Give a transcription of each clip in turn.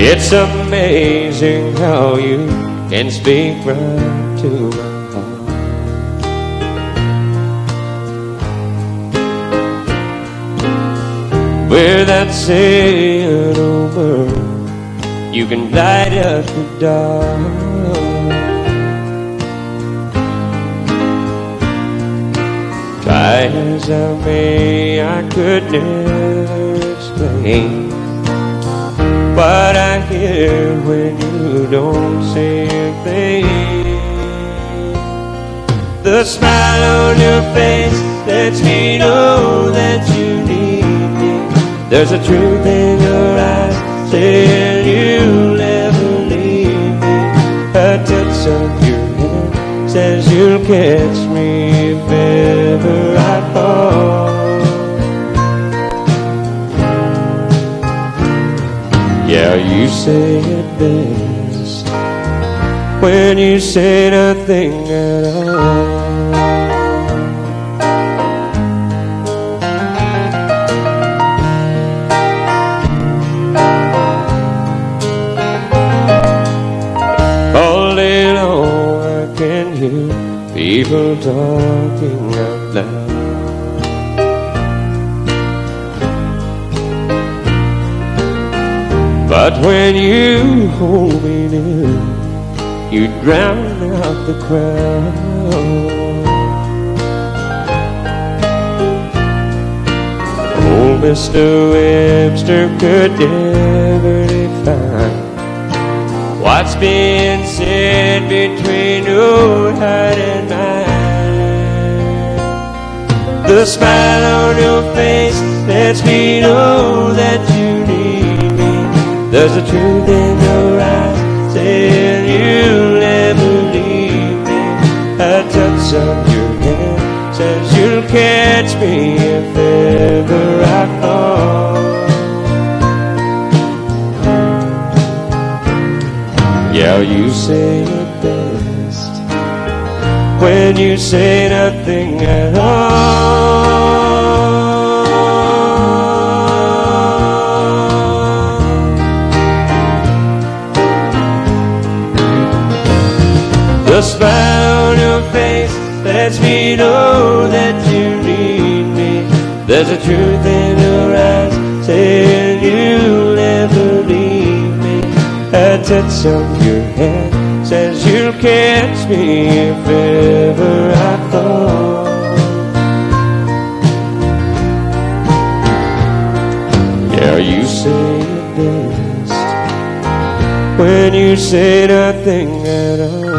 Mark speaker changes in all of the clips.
Speaker 1: It's amazing how you can speak right to my heart. Without saying a word, you can light up the dark. Try as I may, I could never explain what I hear when you don't say a thing. The smile on your face lets me know that you need me. There's a truth in your eyes saying you'll never leave me. A touch of your hand says you'll catch me if ever I fall. Yeah, you say it best when you say nothing at all. All day long I can hear people talking out loud. But when you hold me near, you drown out the crowd. Old Mr. Webster could never define what's being said between your heart and mine. The smile on your face lets me know that you need me. There's a truth in your eyes saying you'll never leave me. A touch of your hand says you'll catch me if ever I fall. Yeah, you say it best when you say nothing at all. The smile on your face lets me know that you need me. There's a truth in your eyes saying you'll never leave me. A touch of your hand says you'll catch me if ever I fall. Yeah, you say it best when you say nothing at all.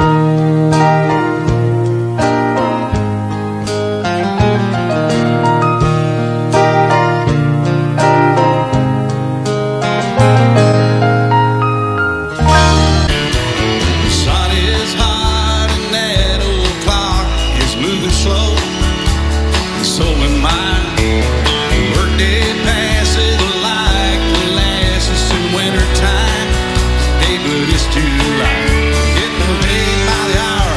Speaker 2: July, getting paid by the hour.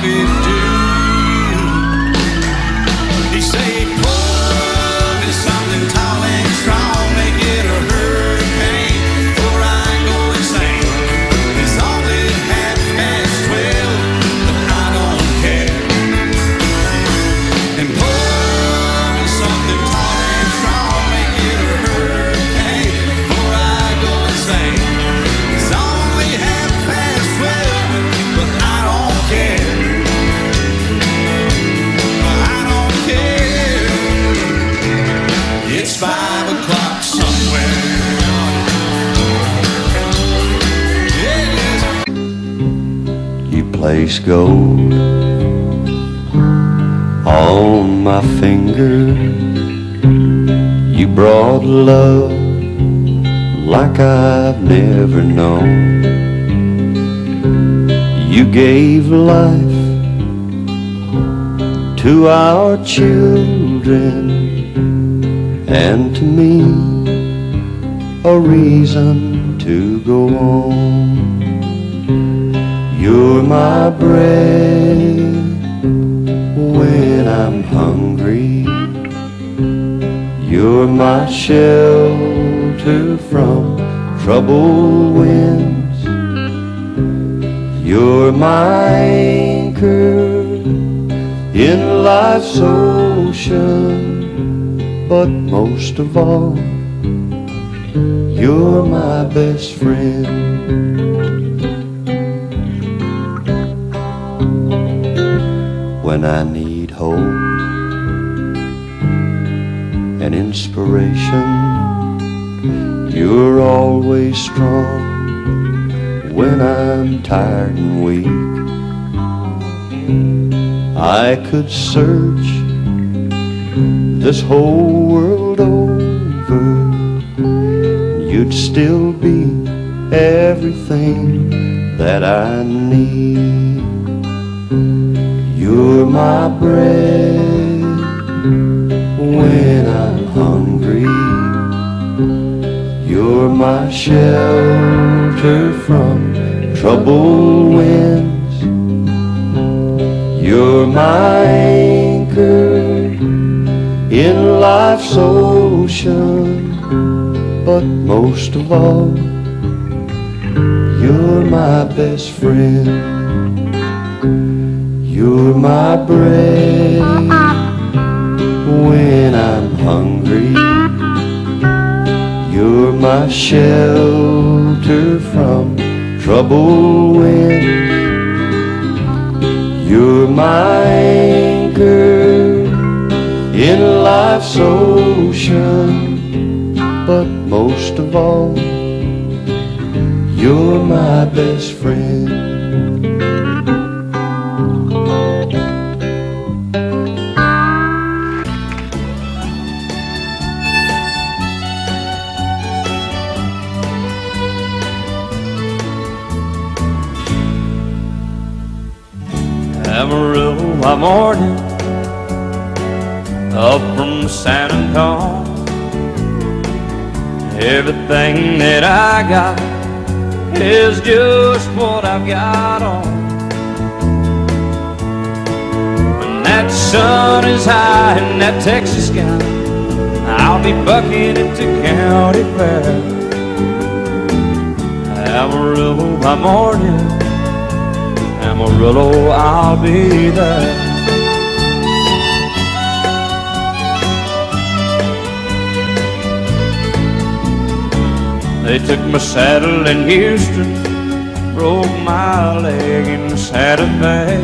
Speaker 2: could do. He say, pull me something tall and strong, make it a hurricane before I go insane. It's only 12:30, but I don't care. And pull me something tall and strong, make it a hurricane before I go insane. It's only 12:30, but I don't care. I don't care. It's 5 o'clock somewhere. Yes.
Speaker 1: You place gold on my finger. You brought love like I've never known. You gave life to our children, and to me a reason to go on. You're my bread when I'm hungry. You're my shelter from troubled winds. You're my anchor in life's ocean. But most of all, you're my best friend. When I need hope and inspiration, you're always strong. When I'm tired and weak, I could search this whole world over, you'd still be everything that I need. You're my bread when I'm hungry. You're my shelter from troubled winds. You're my anchor in life's ocean. But most of all, you're my best friend. You're my bread when I'm hungry. You're my shelter from troubled winds. You're my anchor in life's ocean. But most of all, you're my best friend.
Speaker 3: Amarillo by morning, up from San Antonio. Everything that I got is just what I've got on. When that sun is high in that Texas sky, I'll be bucking at the county fair. Amarillo by morning, Amarillo, I'll be there. They took my saddle in Houston, broke my leg in Santa Fe.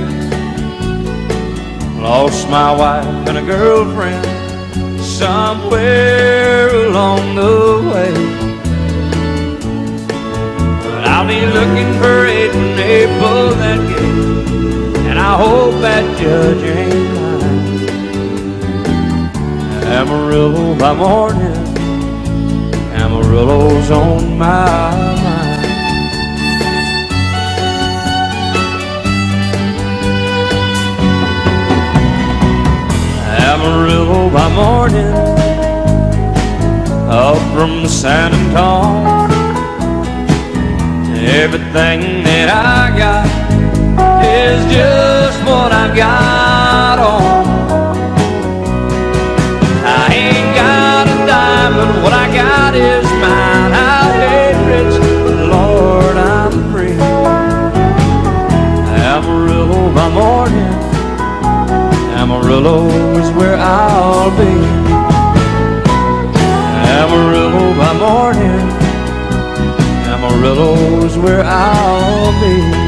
Speaker 3: Lost my wife and a girlfriend somewhere along the way. But I'll be looking for it when they pull that gate, and I hope that judge ain't lying. Amarillo by morning, Amarillo's on my mind. Amarillo by morning, up from San Antonio. Everything that I got is just what I've got on. I ain't got a dime, but what I got is mine. I ain't rich, but Lord, I'm free. Amarillo by morning, Amarillo is where I'll be. Amarillo by morning, Amarillo is where I'll be.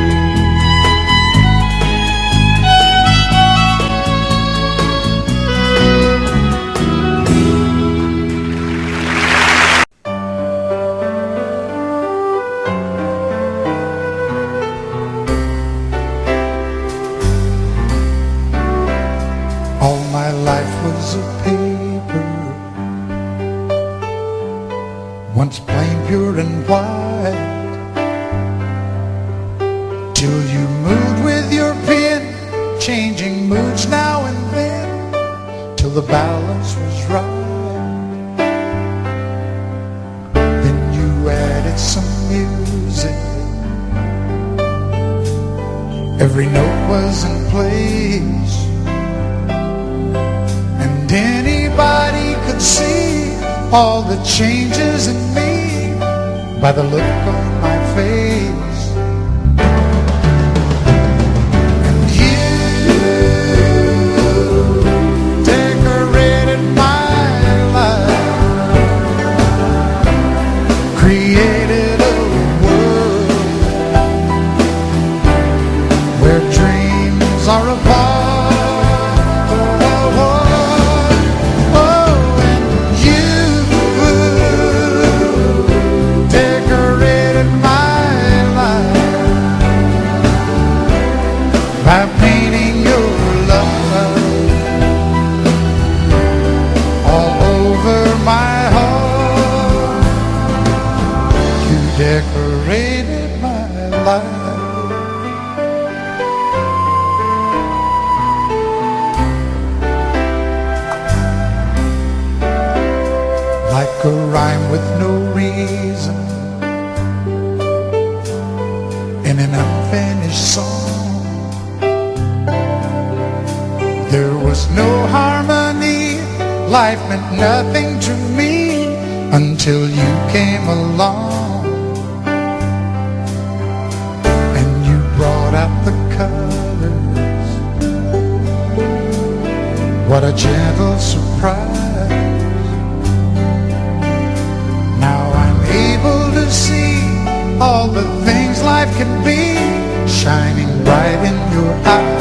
Speaker 4: All my life was a paper, once plain, pure and white, till you moved with your pen, changing moods now and then, till the balance was right. Then you added some music, every note was in place, and anybody could see all the changes in me by the look on my face. And you decorated my life, created a world where dreams are apart. By painting your love all over my heart, you decorated my life. Like a rhyme with no reason in an unfinished song, there was no harmony, life meant nothing to me until you came along. And you brought out the colors, what a gentle surprise. Now I'm able to see all the things life can be, shining bright in your eyes.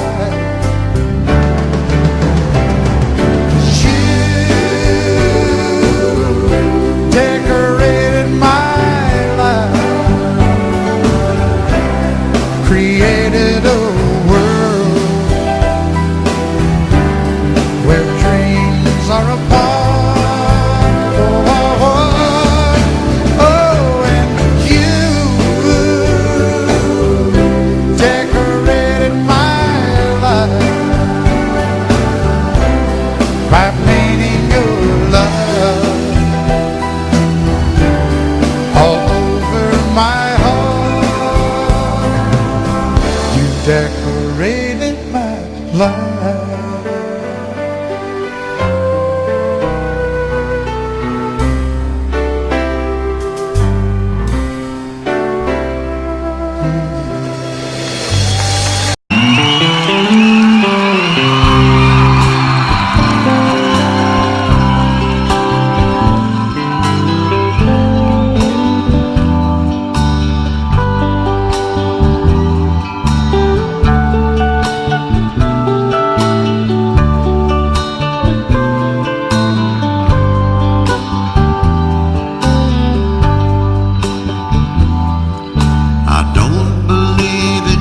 Speaker 4: Decorated my life, created a world where dreams are apart. Oh, oh, oh, oh, and you decorated my life by painting your love all over my heart. You decorated my life.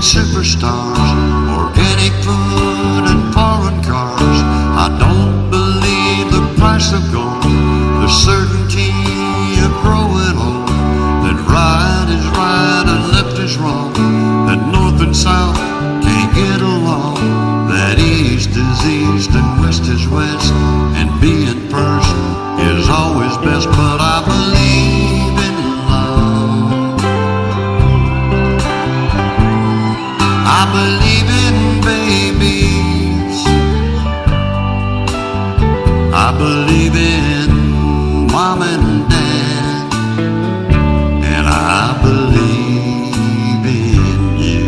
Speaker 2: Superstars, organic food and foreign cars. I don't believe the price of gold, the certainty of growing old, that right is right and left is wrong, that north and south can't get along, that east is east and west is west, and being first is always best. But I believe in love, I believe in baby believe in Mom and Dad, and I believe in you.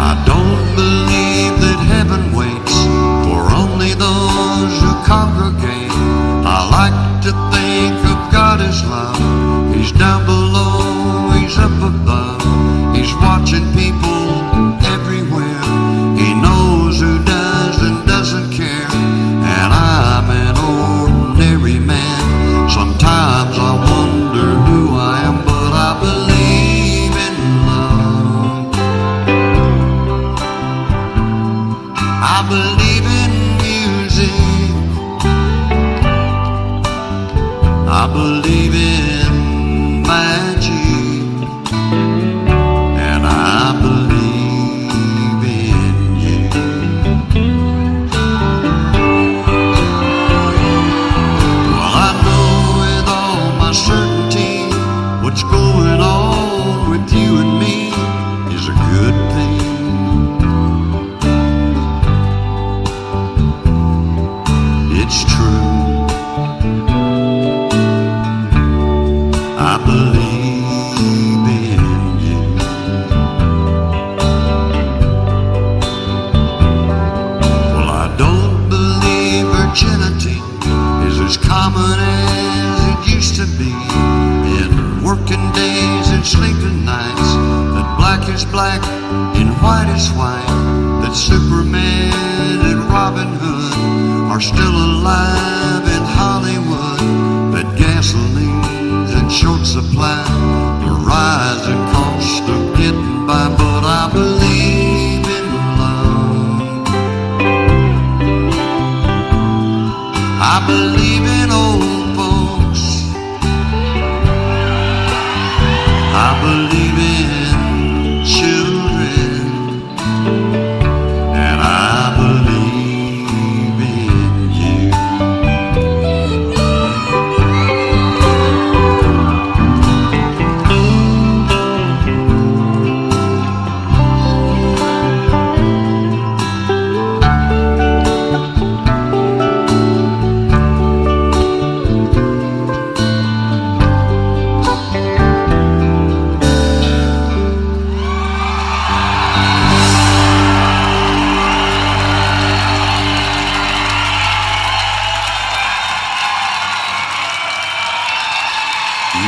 Speaker 2: I don't believe that heaven waits for only those who congregate. I like to think of God as love. He's down below, He's up above. He's watching people everywhere. He knows who does and doesn't care. And I'm an ordinary man. Sometimes I wonder who I am, but I believe in love. I believe in music. I believe in magic, and I believe in you. Well, I know with all my certainty what's going on with you and me is a good thing. It's true. I believe in you. Well, I don't believe virginity is as common as it used to be. In working days and sleeping nights, that black is black and white is white, that Superman and Robin Hood are still alive in Hollywood, that gasoline's in short supply, the rising cost of getting by, but I believe in love. I believe in old folks. I believe in children, and I believe in you.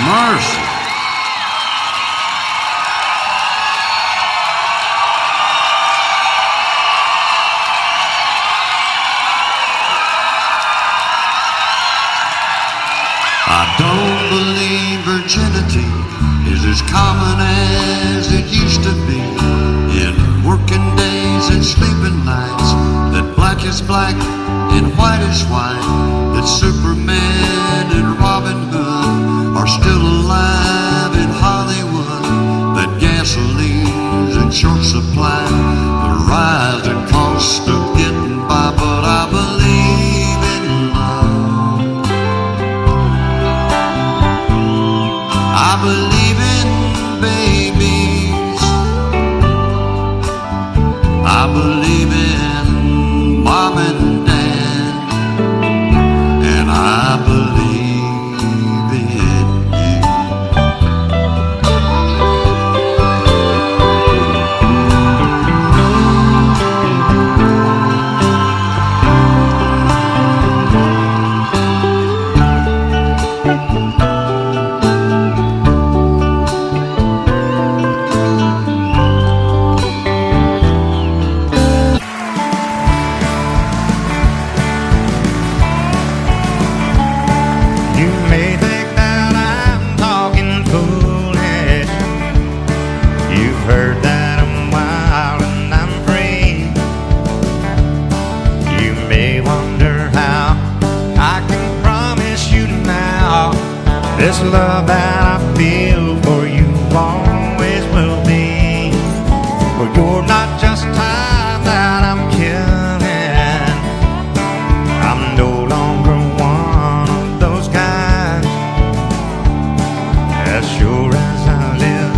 Speaker 2: Mercy. I don't believe virginity is as common as it used to be. In working days and sleeping nights, that black is black and white is white, that Superman and Robin Hood are still alive in Hollywood, that gasoline's in short supply, the rising cost of getting by, but I believe in love. I believe in babies. I believe in Mom and Dad, and I believe in you.
Speaker 5: You may think that I'm talking foolish. You've heard that I'm wild and I'm free. You may wonder how I can promise you now this love that I feel for you always will be. For you're not just time that I'm killing. I'm no longer one of those guys. As sure as I live,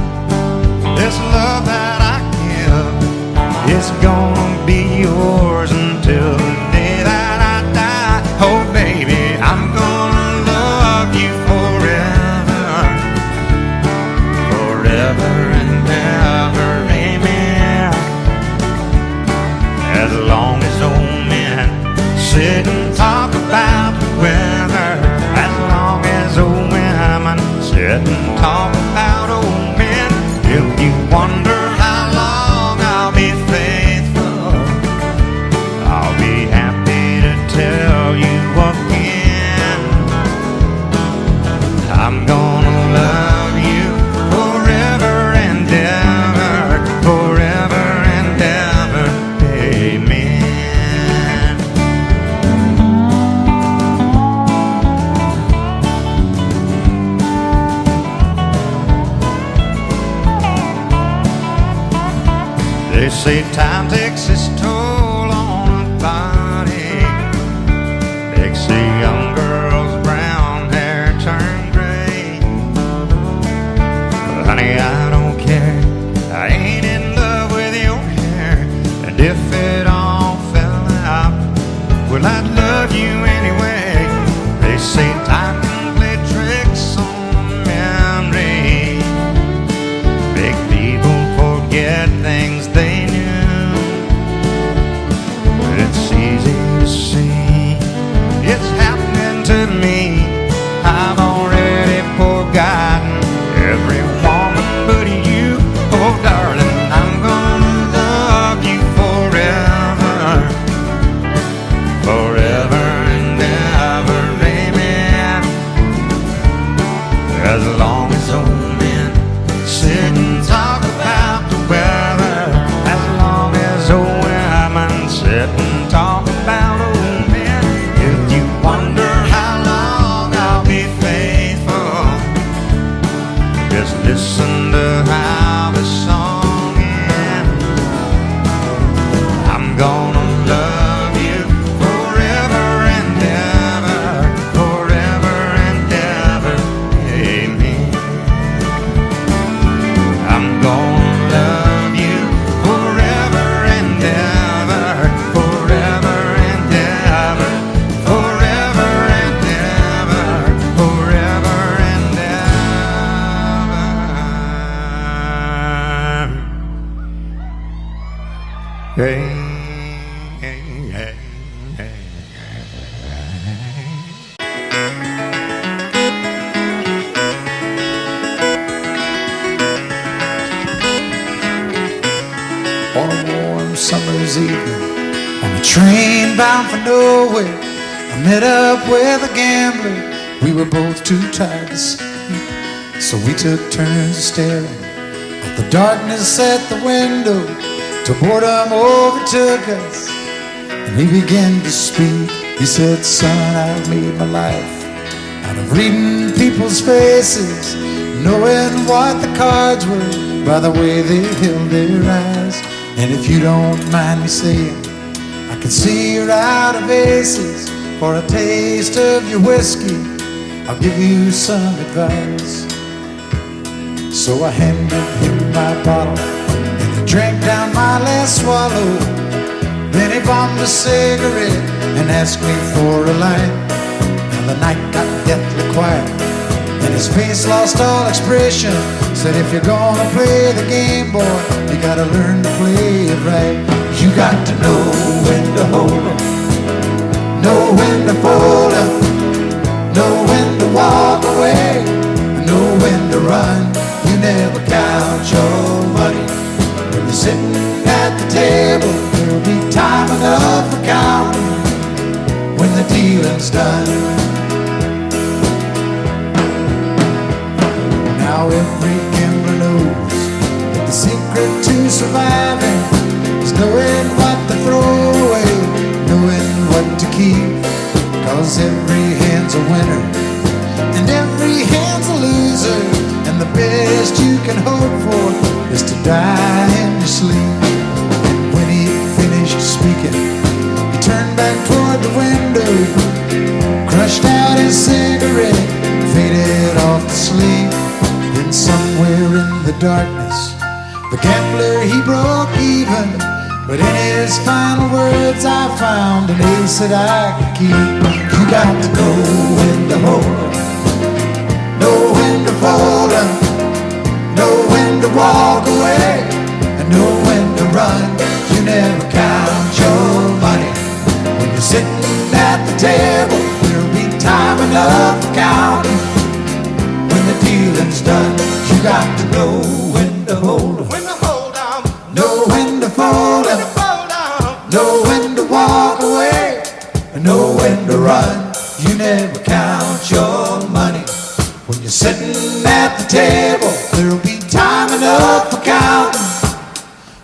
Speaker 5: this love that I give is gonna be say time takes its toll on a body. Makes a young girl's brown hair turn gray. But honey, I don't care. I ain't in love with your hair. And if it all fell out, well, I'd love you anyway. They say time can play tricks on memory, make people forget things they knew. But it's easy to see it's happening to me. I've already forgotten every woman but you. Oh darling, I'm gonna love you forever, forever and ever, amen. As long as old men sit and talk about the weather, as long as old women sit and talk about old men. If you wonder how long I'll be faithful, just listen to how the song ends. I'm gonna love you forever and ever, forever and ever, amen. I'm gonna love you forever and ever, forever and ever, forever and ever, forever and ever. Hey, hey, hey, hey.
Speaker 4: On a warm summer's evening, on a train bound for nowhere, I met up with a gambler. We were both too tired to sleep, so we took turns staring at the darkness at the window till boredom overtook us, and he began to speak. He said, son, I've made my life out of reading people's faces, knowing what the cards were by the way they held their eyes. And if you don't mind me saying, I can see you're out of aces. For a taste of your whiskey, I'll give you some advice. So I handed him my bottle, and he drank down my last swallow. Then he bombed a cigarette and asked me for a light. And the night got deathly quiet, and his face lost all expression. Said, if you're gonna play the game, boy, you gotta learn to play it right. You got to know when to hold 'em, know when to fold 'em, know when to walk away, know when to run. You never count your money when you're sitting at the table. There'll be time enough for counting when the dealing's done. Now every gambler knows that the secret to surviving is knowing what to throw away, knowing what to keep. Cause every hand's a winner and every hand's a loser, and the best you can hope for is to die in your sleep. And when he finished speaking, he turned back toward the window, crushed out his cigarette, faded off to sleep. Then somewhere in the darkness, the gambler, he broke even. But in his final words, I found an ace that I could keep. You got to know when to hold 'em, know when to fold 'em, know when to walk away, and know when to run. You never count your money when you're sitting at the table. There'll be time enough for counting when the dealing's done. You got to know when to hold 'em,
Speaker 5: When to hold on,
Speaker 4: know when to fold 'em,
Speaker 5: hold on.
Speaker 4: know when to walk away, and know when to run. You never count your money when you're sitting at the table. There'll be time enough for counting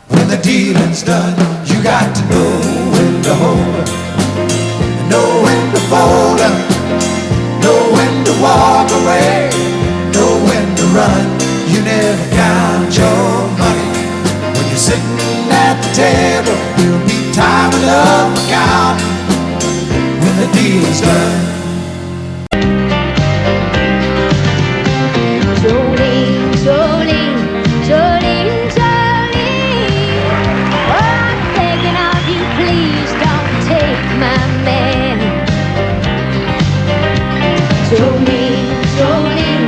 Speaker 4: when the dealing's done. You got to know when to hold 'em, know when to fold 'em, know when to walk away, know when to run. You never count your money when you're sitting at the table.
Speaker 6: Jolene, Jolene,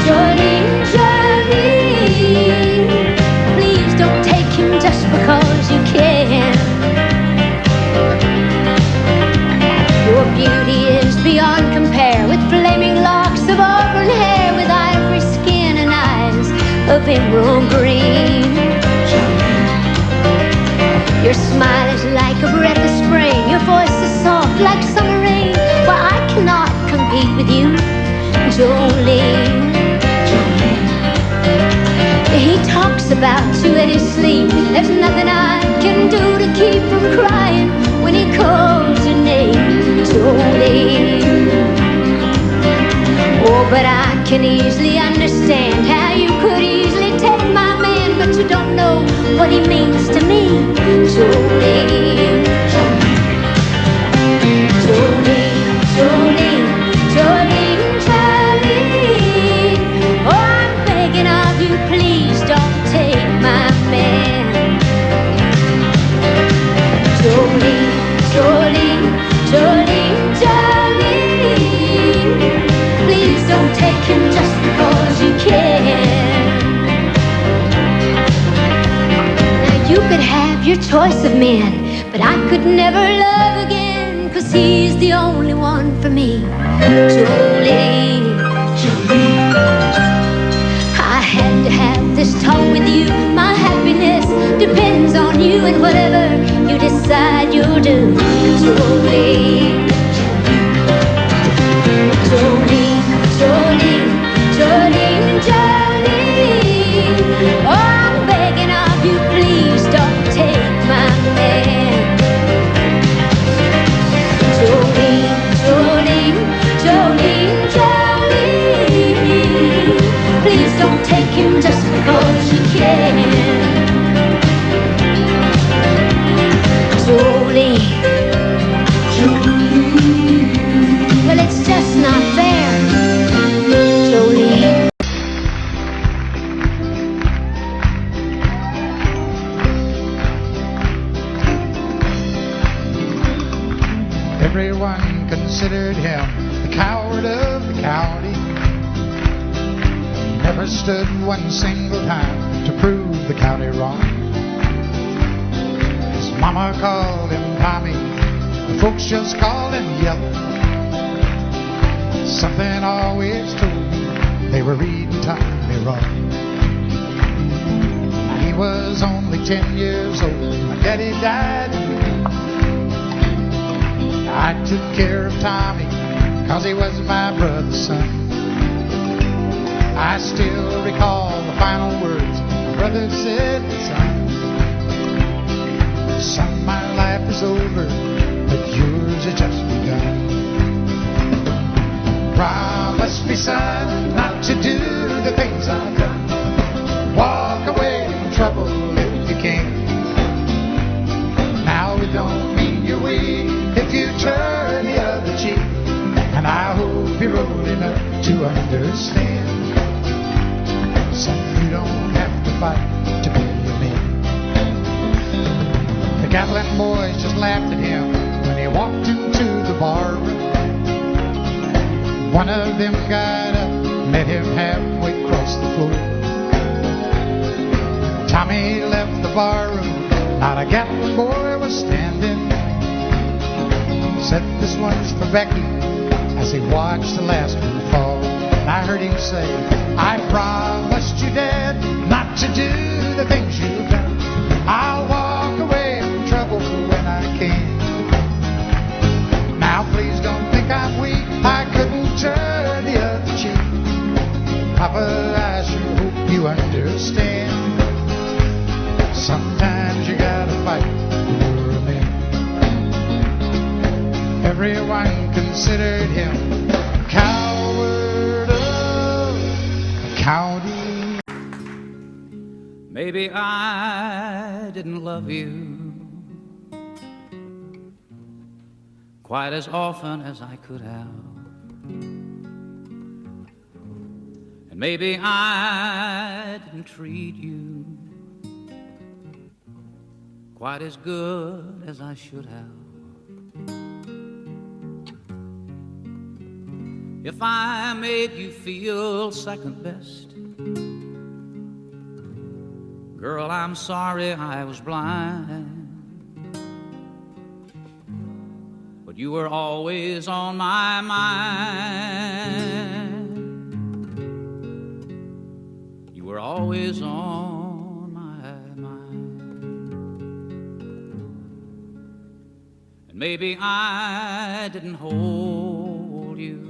Speaker 6: Jolene, Jolene. Please don't take him just because you can. Your beauty is beyond compare, with flaming locks of auburn hair, with ivory skin and eyes of emerald green. Your smile is like a breath of spring, your voice is soft like summer rain. Well, I cannot compete with you, Jolene. He talks about you in his sleep. There's nothing I can do to keep from crying when he calls your name, Jolene. Oh, but I can easily understand how you could easily take my man, but you don't know what he means to me, Jolene. Jolene, Jolene, Jolene, Jolene. Oh, I'm begging of you, please don't take my man. Jolene, Jolene, Jolene, Jolene. Please don't take him just because you can. Now you could have your choice of men, but I could never love again, 'cause he's the only one for me, Jolene. I had to have this talk with you. My happiness depends on you, and whatever you decide you'll do, Jolene. Jolene, Jolene, Jolene, Jolene. Oh, I'm begging of you, please don't take my man. Jolene, Jolene, Jolene, Jolene. Please don't take him just because you can. Jolene, well, it's just not fair, Jolene.
Speaker 4: Everyone considered him the coward of the county. He never stood one single time to prove the county wrong. His mama called him Tommy, the folks just called him Yellow. Something always told me they were reading Tommy wrong. He was only 10 years old when my daddy died. I took care of Tommy 'cause he was my brother's son. I still recall the final words my brother said, son, my life is over, but yours has just begun. Promise me, son, not to do the things I've done. Walk away from trouble if you can. Now it don't mean you're weak if you turn the other cheek, and I hope you're old enough to understand. Son, you don't have to fight to be a man. The Gatlin boys just laughed at him when he walked into the bar room. One of them got up, met him halfway across the floor. Tommy left the bar room, not a Gatlin boy was standing. Said, this one's for Becky, as he watched the last one fall. And I heard him say, I promised you, Dad, not to do the things you've done. I'll walk away from trouble when I can. Now please don't think I'm weak, I couldn't turn the other cheek. Papa, I sure hope you understand. Sometimes you gotta fight for a man. Everyone considered him coward of the county.
Speaker 3: Maybe I didn't love you quite as often as I could have. And maybe I didn't treat you quite as good as I should have. if I made you feel second best. Girl, I'm sorry I was blind, but you were always on my mind. You were always on my mind. And maybe I didn't hold you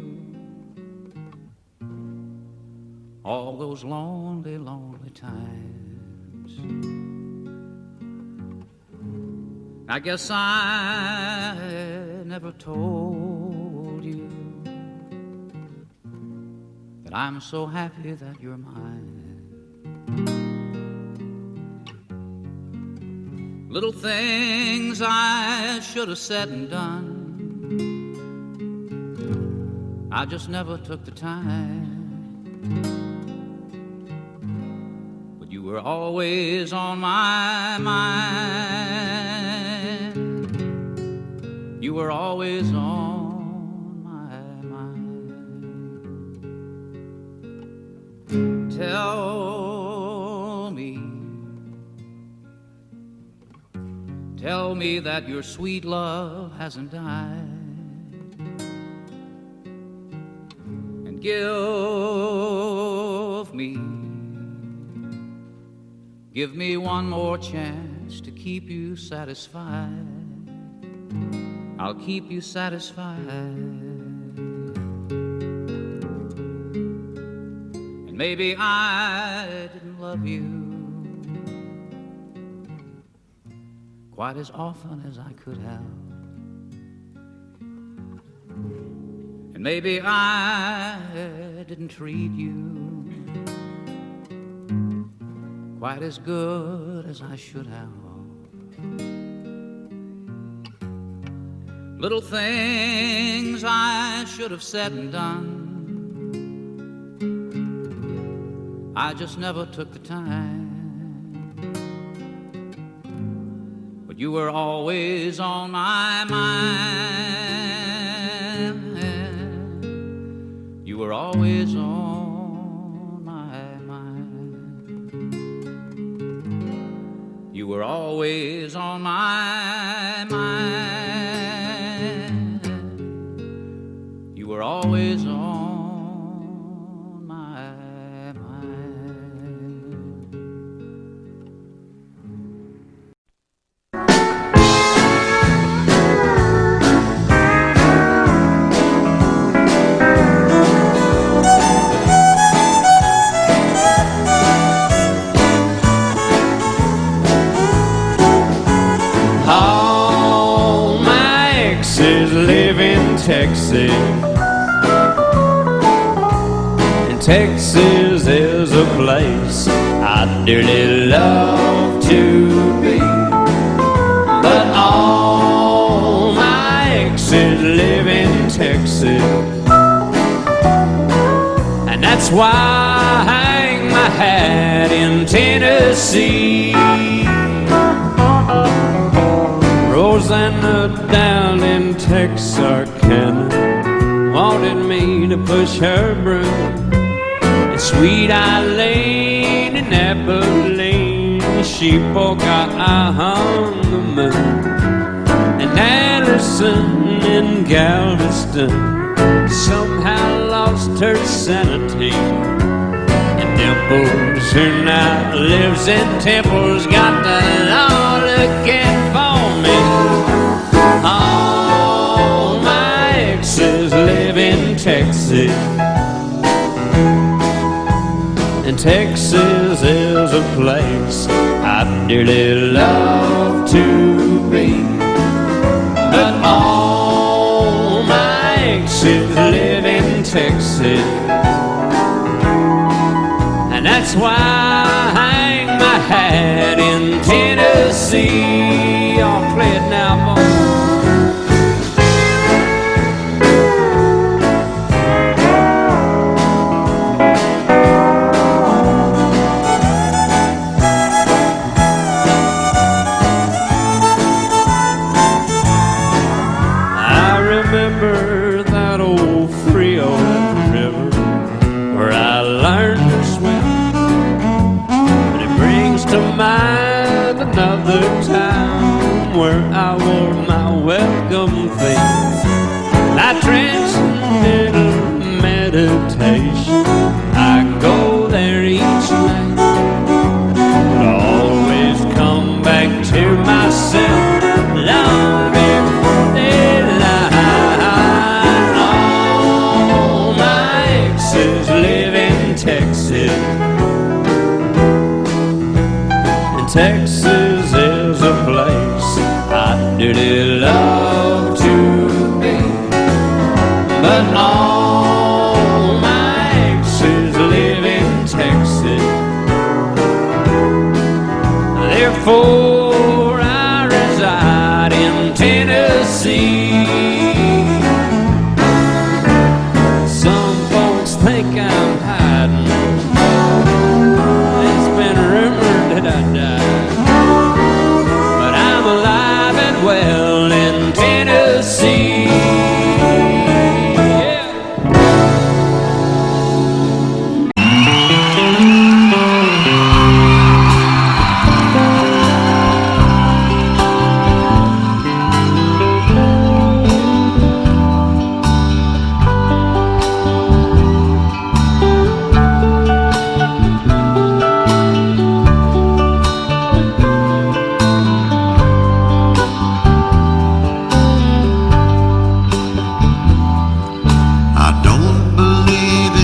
Speaker 3: all those lonely, lonely times. I guess I never told you that I'm so happy that you're mine. Little things I should have said and done, I just never took the time. You were always on my mind. You were always on my mind. Tell me that your sweet love hasn't died, and give me one more chance to keep you satisfied. I'll keep you satisfied. And maybe I didn't love you quite as often as I could have. And maybe I didn't treat you quite as good as I should have. Little things I should have said and done, I just never took the time. But you were always on my mind. You were always on my mind. You were always on my mind. You were always on my
Speaker 1: All my exes live in Texas, and Texas is a place I'd dearly love to be. But all my exes live in Texas, and that's why I hang my hat in Tennessee. Rosanna down in Texarkana wanted me to push her broom, and Sweet Eileen in Abilene she forgot I hung the moon, and Allison in Galveston somehow lost her sanity, and Dimples, who now lives in Temple's, got the law looking for me. All my exes live in Texas, and Texas is a place I'd dearly love to be. But all my exes live in Texas, and that's why I hang my hat in Tennessee. Y'all play it now, boys. I remember that old Frio temptation. I go there each night, but I always come back to myself long before daylight. All my exes live in Texas, and Texas is a place I dearly love to be. But all my exes live in Texas, therefore I reside in Tennessee. Some folks think I'm hiding, it's been rumored that I died, but I'm alive and well in Tennessee.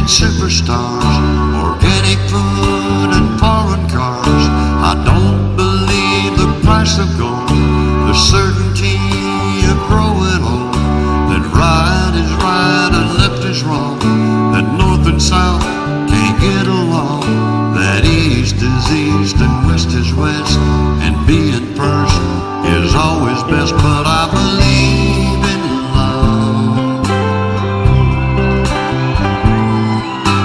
Speaker 7: Superstars, organic food and foreign cars. I don't believe the price of gold, the certainty of growing old, that right is right and left is wrong, that north and south can't get along, that east is east and west is west, and being first is always best. But I believe in love,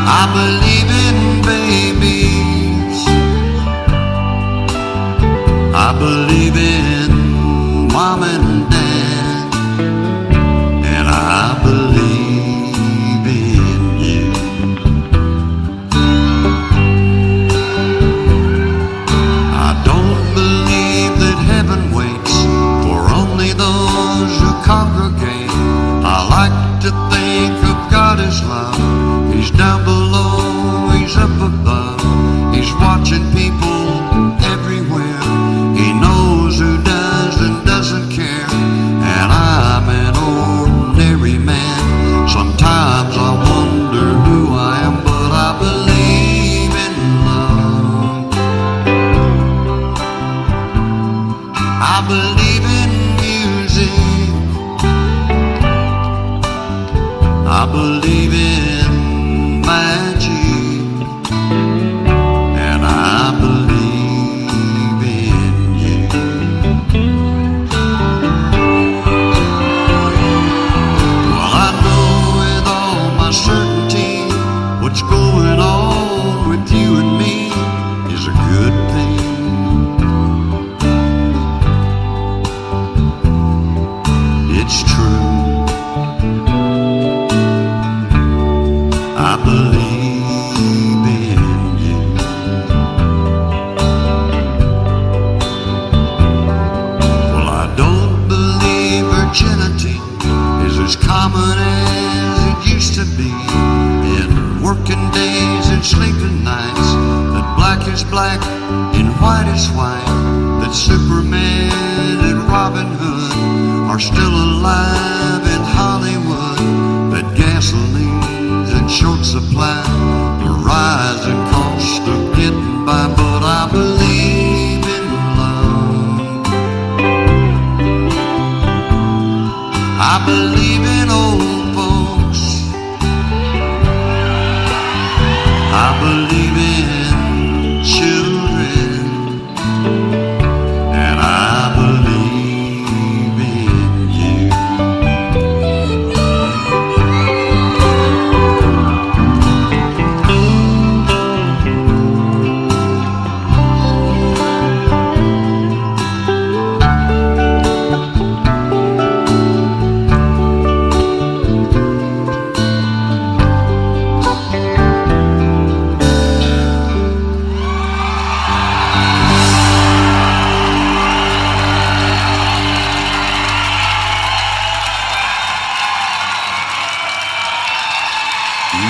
Speaker 7: I believe in babies, I believe in mom and dad, and I believe in you. I don't believe that heaven waits for only those who congregate. I like to think of God as love. He's down below, he's up above, he's watching people everywhere. He knows who does and doesn't care, and I'm an ordinary man. Sometimes I wonder who I am, but I believe in love. I believe in music, I believe in magic, and I believe in you. Well, I know with all my certainty what's going on with you and me is a good thing. It's true, I believe in you. Well, I don't believe virginity is as common as it used to be. In working days and sleeping nights, that black is black and white is white, that Superman and Robin Hood are still alive in Hollywood, that gasoline in short supply, the rising cost of getting by. But I believe in love, I believe in old folks, I believe in children, and I believe in you.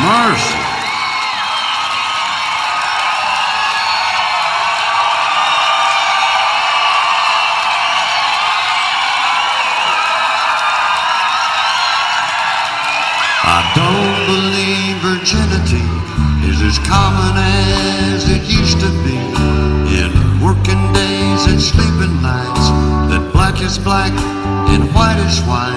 Speaker 7: Mercy. I don't believe virginity is as common as it used to be. In working days and sleeping nights, that black is black and white is white,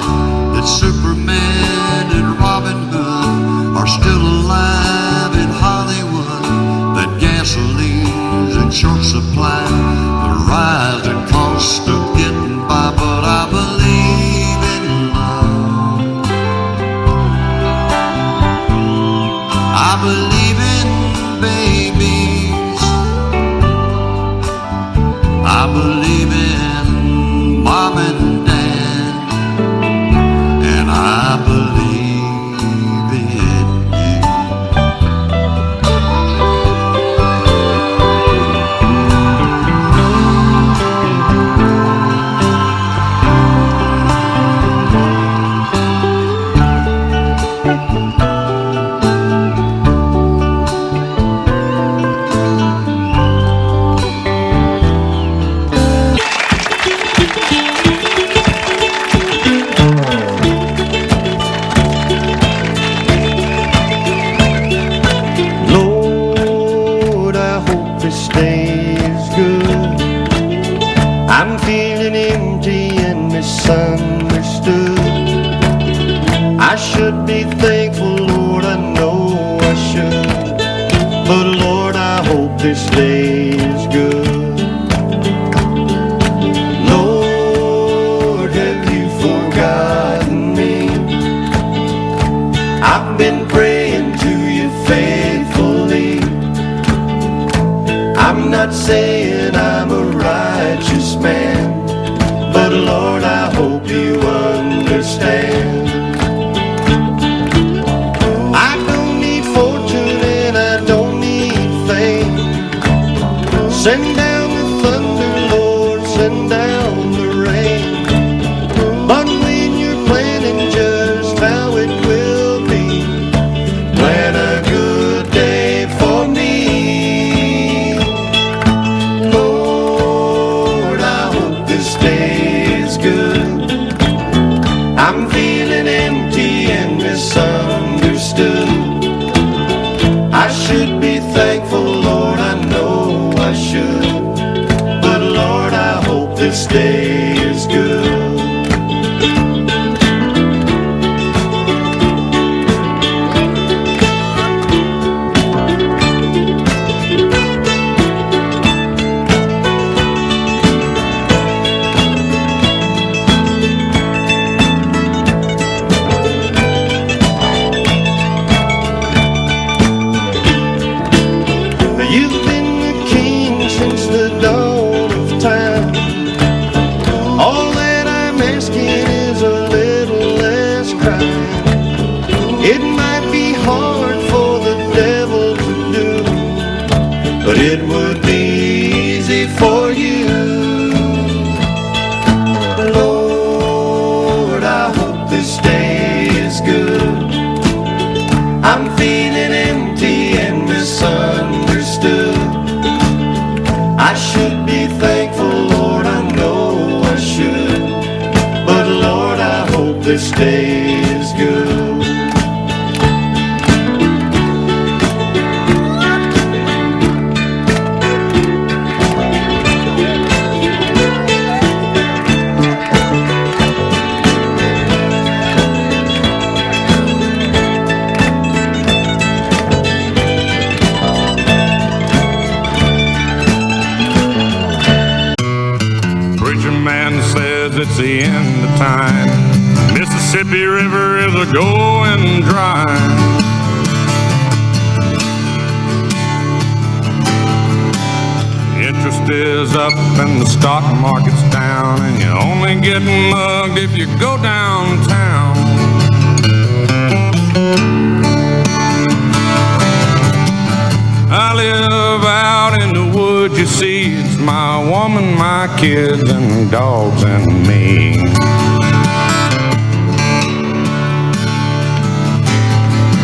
Speaker 7: that Superman and Robin Hood are still alive in Hollywood, that gasoline's in short supply, the rise and cost of getting by, but I believe in love. I believe in babies. I believe in mom and dad, and I believe in you.
Speaker 5: Lord, I hope this day is good. I'm feeling empty and misunderstood. I should be thankful, Lord, I know I should. But Lord, I hope this day is good. Lord, have you forgotten me? I've been praying to you faithfully. I'm not saying I'm a righteous man, but Lord, I hope you understand. I don't need fortune and I don't need fame. Send down the thunder, Lord, send down the rain. But when you're planning just how it will be, plan a good day for me. Lord, I hope this day is good. I'm feeling empty and misunderstood. I should be thankful, Lord, I know I should. But Lord, I hope this day is good. You've been the king since the dawn of time. All that I'm asking is a little less crime. It might be hard for the devil to do, but it would be easy for you. Lord, I hope this day is good. I'm feeling empty and misunderstood. I should be thankful, Lord, I know I should. But Lord, I hope this day is good.
Speaker 8: Preacher man says it's the end of time. Mississippi River is a going dry. Interest is up and the stock market's down, and you only get mugged if you go downtown. I live out in the woods, you see. It's my woman, my kids, and dogs and me.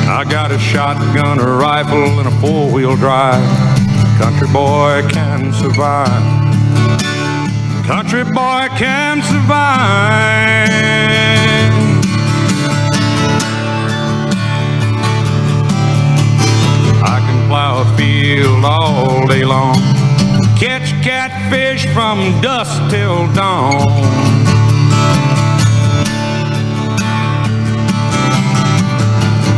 Speaker 8: I I got a shotgun, a rifle, and a four-wheel drive. Country boy can survive. Country boy can survive. I can plow a field all day long, catch catfish from dusk till dawn.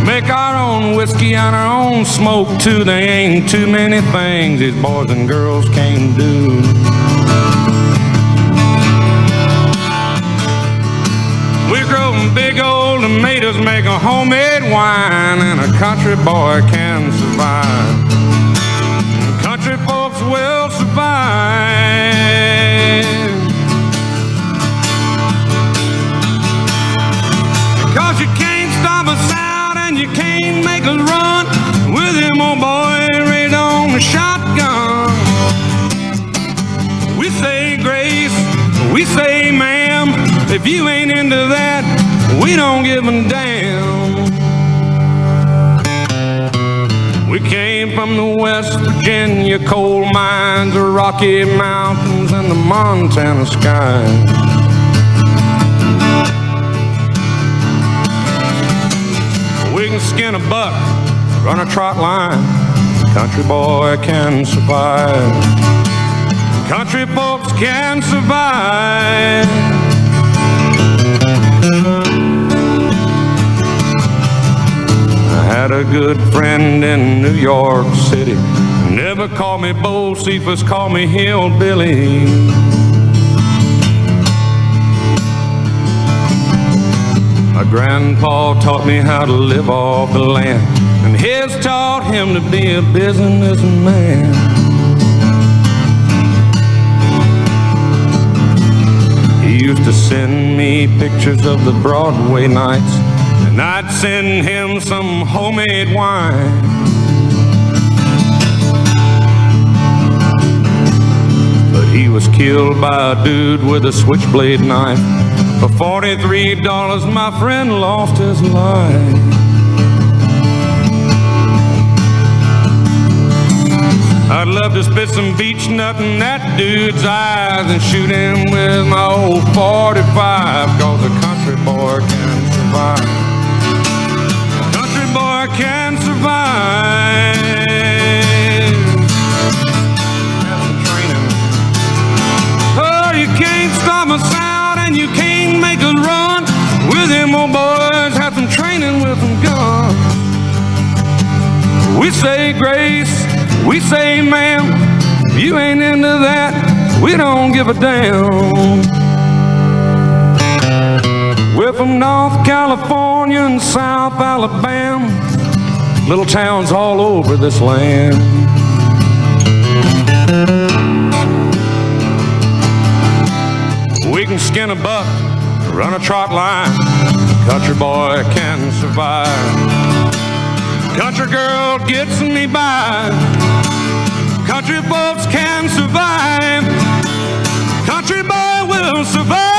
Speaker 8: Make our own whiskey and our own smoke too. There ain't too many things these boys and girls can't do. We grow big old tomatoes, make a homemade wine, and a country boy can survive. Country folks will survive. Because you can't stop us out and you can't make us run with him, old boy, right on the shotgun. We say grace, we say ma'am. If you ain't into that, we don't give a damn. We came from the West Virginia coal mines, the Rocky Mountains, and the Montana sky. We can skin a buck, run a trot line. Country boy can survive. Country folks can survive. I had a good friend in New York City. Never called me Bo Cephas, called me Hillbilly. My grandpa taught me how to live off the land, and his taught him to be a businessman. He used to send me pictures of the Broadway nights, and I'd send him some homemade wine. But he was killed by a dude with a switchblade knife. For $43, my friend lost his life. I'd love to spit some beach nut in that dude's eyes and shoot him with my old 45, 'cause a country boy can survive. Country boy can survive. Have some training. Oh, you can't stop us out and you can't make us run with him, old boys. Have some training with some guns. We say grace, we say ma'am. If you ain't into that, we don't give a damn. We're from North California and South Alabama, little towns all over this land. We can skin a buck, run a trot line. Country boy can survive. Country girl gets me by. Country folks can survive. Country boy will survive.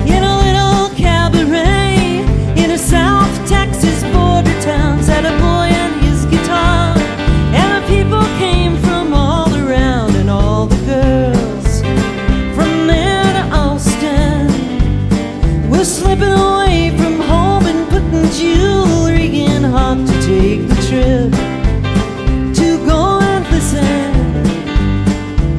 Speaker 9: In a little cabaret in a South Texas border town sat a boy and his guitar, and the people came from all around, and all the girls from there to Austin were slipping away from home and putting jewelry in hot to take the trip to go and listen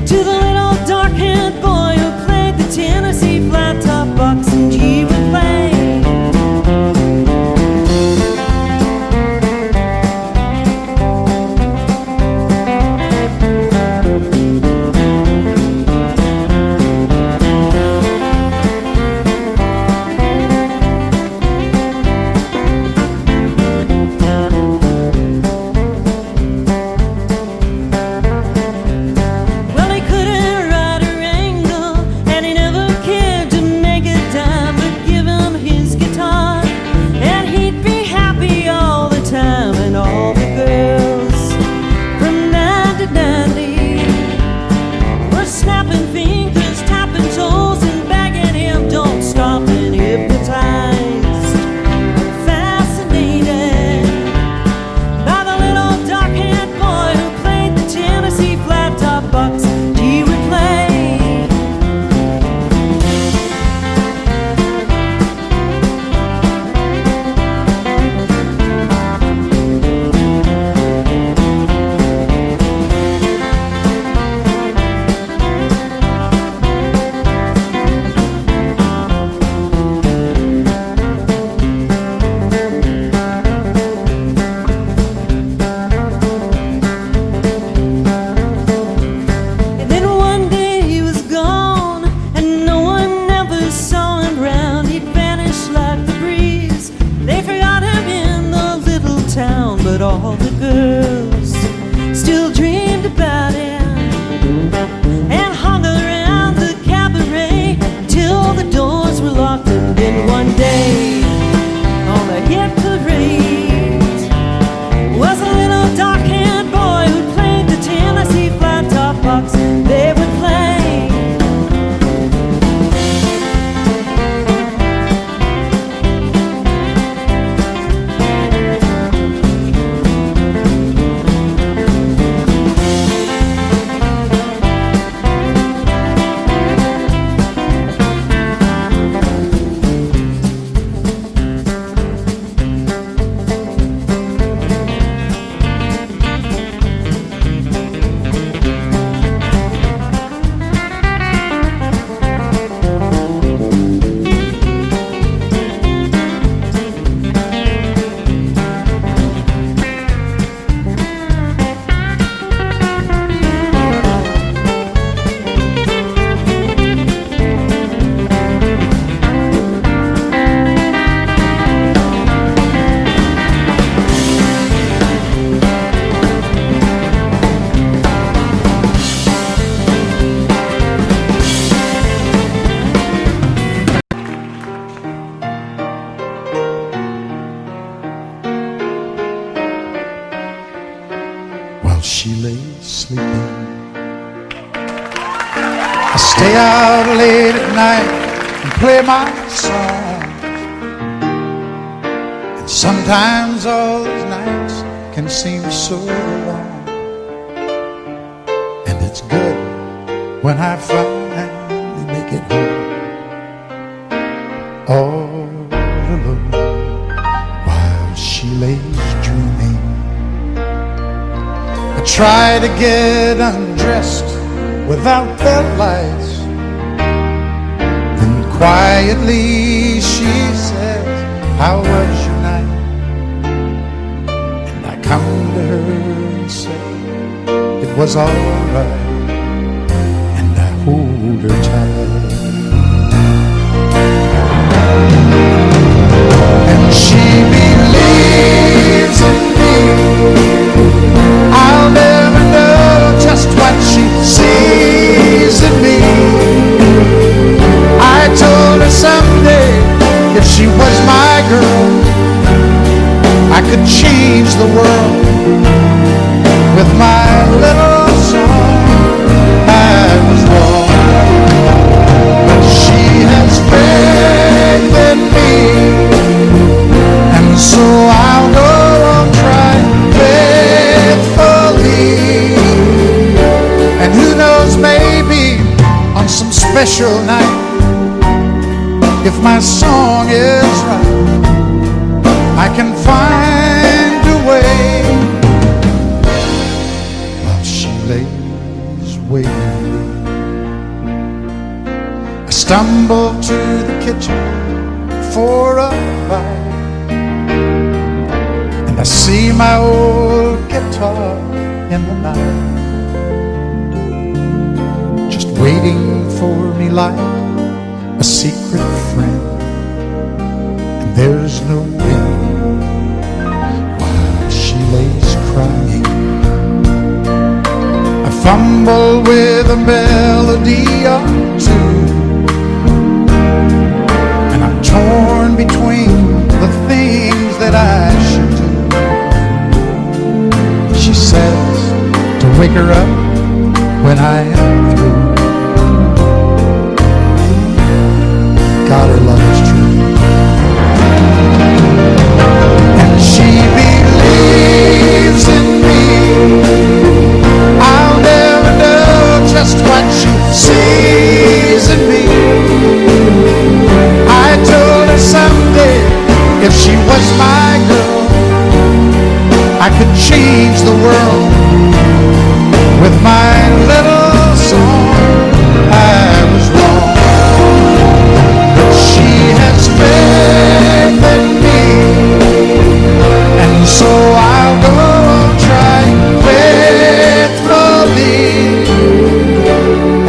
Speaker 9: to the little dark-haired boy who played the Tennessee flat-top box and G would play.
Speaker 4: stay out late at night and play my song. And sometimes all those nights can seem so long. And it's good when I finally make it home, all alone, while she lays dreaming. I try to get undressed without their lights. Then quietly she says, how was your night? And I come to her and say, it was all right. And I hold her tight. And she believes in me. I'll never know just what she sees in me. I told her someday if she was my girl, I could change the world with my little song. I was wrong, but she has faith in me, and so I'll go on trying faithfully. And who knows, maybe on some special night, if my song is right, I can find a way while she lays waiting. I stumble to the kitchen for a bite, and I see my old guitar in the night, just waiting for me like a secret friend. And there's no wind while she lays crying. I fumble with a melody or two, and I'm torn between the things that I should do. She says to wake her up when I am through. God, her love is true. And she believes in me. I'll never know just what she sees in me. I told her someday if she was my girl, I could change the world with my little song. I was wrong, but she has faith in me, and so I'll go on trying faithfully.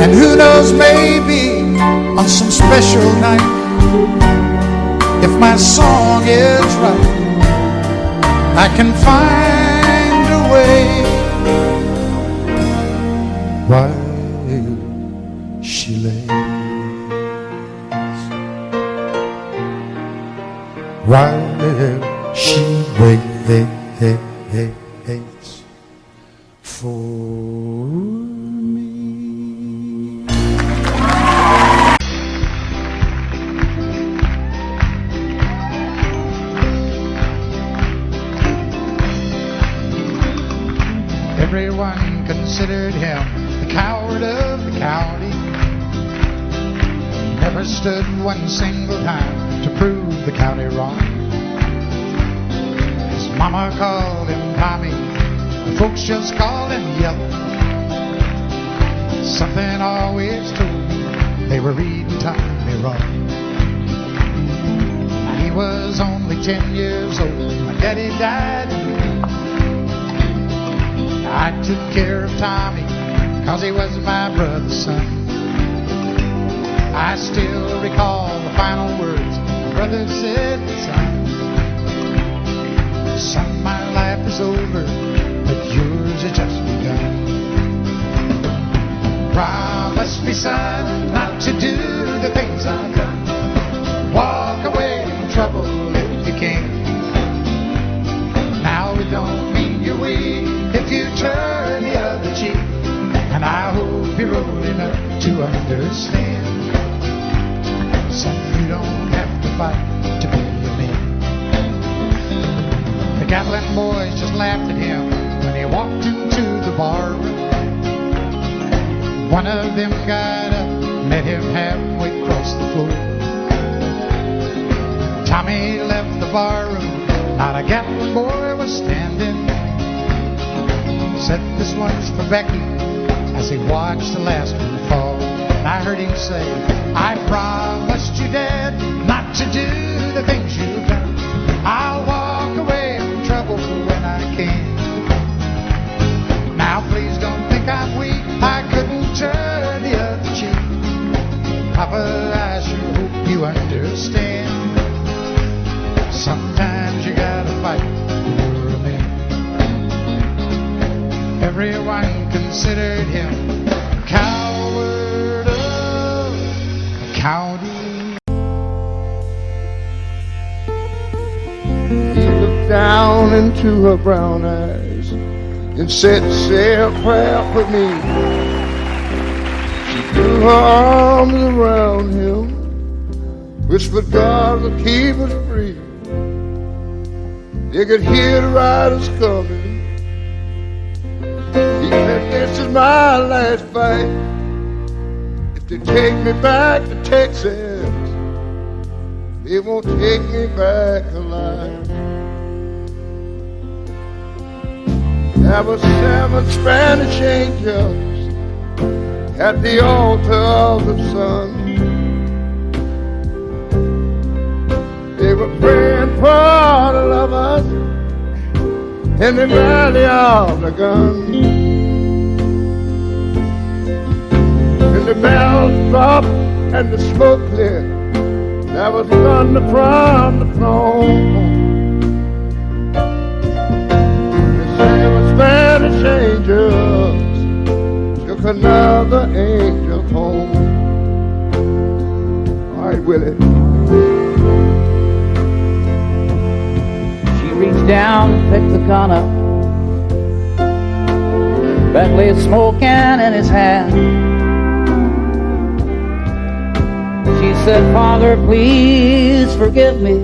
Speaker 4: And who knows, maybe on some special night, if my song is right, I can find a way while she lays, while she waits for me. Everyone considered him the coward of the county. He never stood one single time to prove the county wrong. His mama called him Tommy, the folks just called him Yellow. Something always told me they were reading Tommy wrong. He was only 10 years old, my daddy died in May. I took care of Tommy, 'cause he was my brother's son. I still recall the final words my brother said, son, my life is over, but yours has just begun. Promise me, son, not to do the things I've done. Walk away from trouble if you can. Now it don't mean you're weak if you turn the other cheek. And I hope you're old enough to understand. Son, you don't have to fight to be a man. The Gatlin boys just laughed at him when he walked into the bar room. One of them got up, met him halfway across the floor. Tommy left the bar room, not a Gatlin boy was standing. Said, this one's for Becky, as he watched the last one fall. And I heard him say, I promised you, Dad, not to do the things you've done. I'll walk away from trouble when I can. Now please don't think I'm weak, I couldn't turn the other cheek. Papa, I sure hope you understand. Sometimes you gotta fight for a man. Everyone considered him a coward of the county.
Speaker 10: He looked down into her brown eyes and said, say a prayer for me. She threw her arms around him, whispered, God will keep us free. They could hear the riders coming. He said, this is my last fight. If they take me back to Texas, they won't take me back alive. There were 7 Spanish angels at the altar of the sun. They were praying for the lovers in the valley of the gun. And the bells dropped and the smoke cleared. There was thunder from the throne. The 7 Spanish angels took another angel home. All right, Willie.
Speaker 3: Reached down and picked the gun up. Bentley smoking in his hand. She said, Father, please forgive me.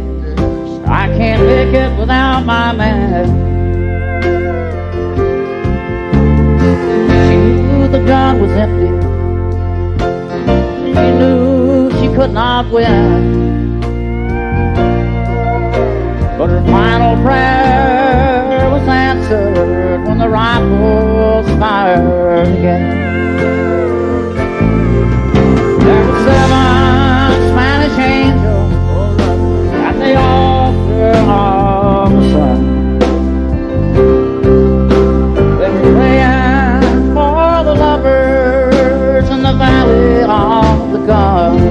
Speaker 3: I can't make it without my man. She knew the gun was empty. She knew she could not win. But her final prayer was answered when the rifles fired again. There were 7 Spanish angels at the altar of the sun. They were praying for the lovers in the valley of the guns.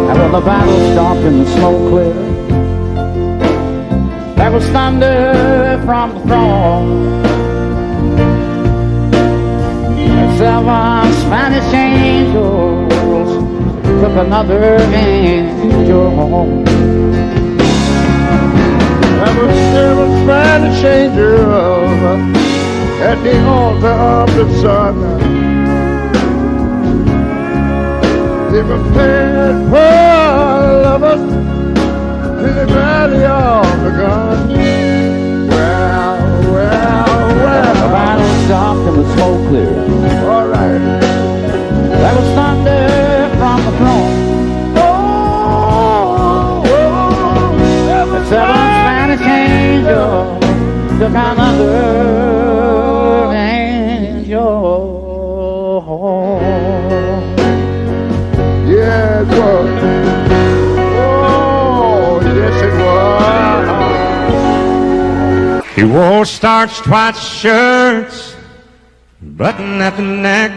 Speaker 3: When the battle stopped and the smoke cleared, there was thunder from the throne. And 7 Spanish angels took another angel home.
Speaker 10: There were 7 Spanish angels at the altar of the sun. They were praying for lovers in the valley of the gun. Well.
Speaker 3: The battle stopped and the smoke cleared.
Speaker 10: All right.
Speaker 3: There was thunder from the throne. The 7 Spanish angels took another angel home.
Speaker 10: Yeah, it was. Oh, yes, it was.
Speaker 8: He wore starched white shirts, button at the neck,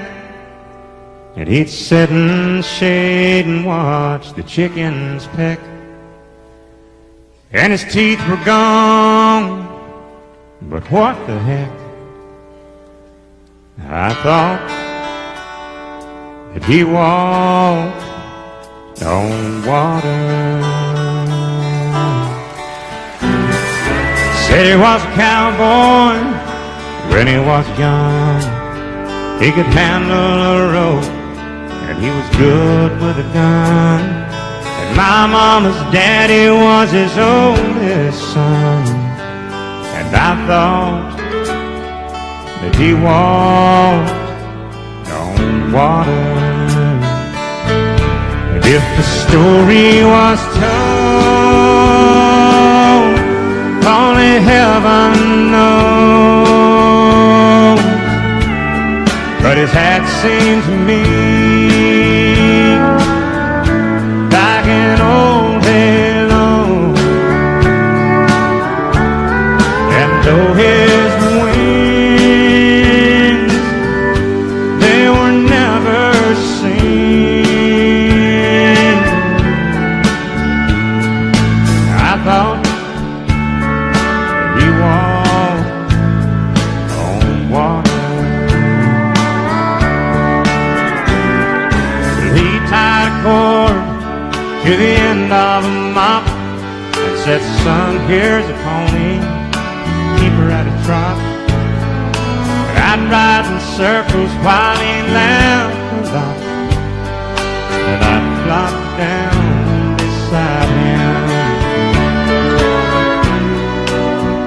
Speaker 8: and he'd sit in the shade and watch the chickens peck. And his teeth were gone, but what the heck? I thought that he walked on water. Said he was a cowboy when he was young.
Speaker 5: He could handle a rope, and he was good with a gun. And my mama's daddy was his only son. And I thought that he walked on water. And if the story was told, only heaven knows. But his hat seemed to me like an old halo. And though his wings, they were never seen, I thought that he walked on water. He tied a cord to the end of a mop and said, son, here's a pony, keep her at a trot. And I'd ride in circles while he laughed a lot, and I'd flop down beside him.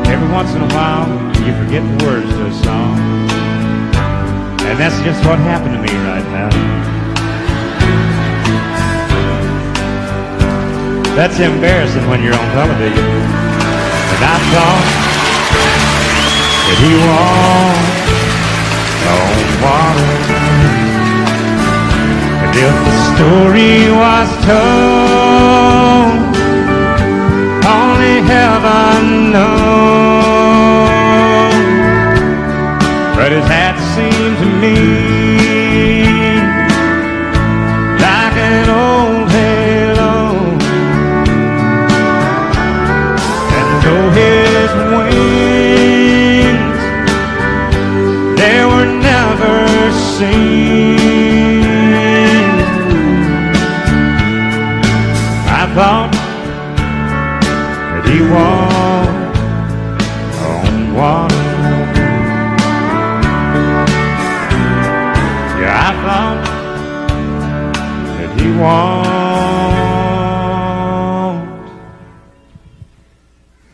Speaker 5: Every once in a while, you forget the words to a song, and that's just what happened to me right now. That's embarrassing when you're on television. And I thought that he walked on water. And if the story was told, only heaven knows. But his hat seemed to me like an old halo. Though his wings, they were never seen, I thought that he walked on water. Yeah, I thought that he walked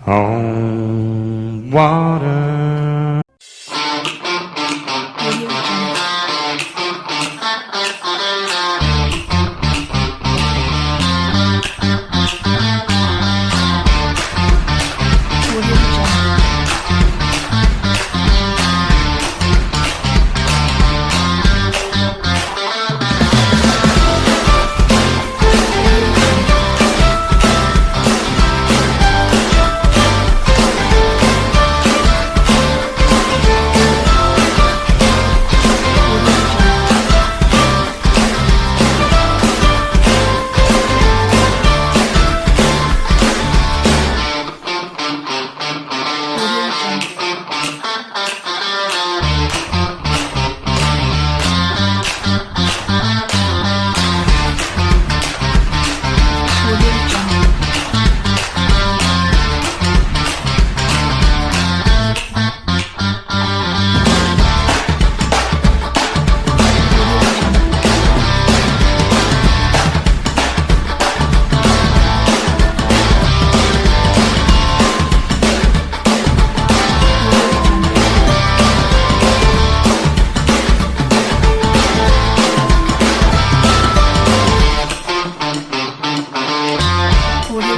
Speaker 5: on water.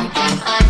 Speaker 6: Audio Jungle.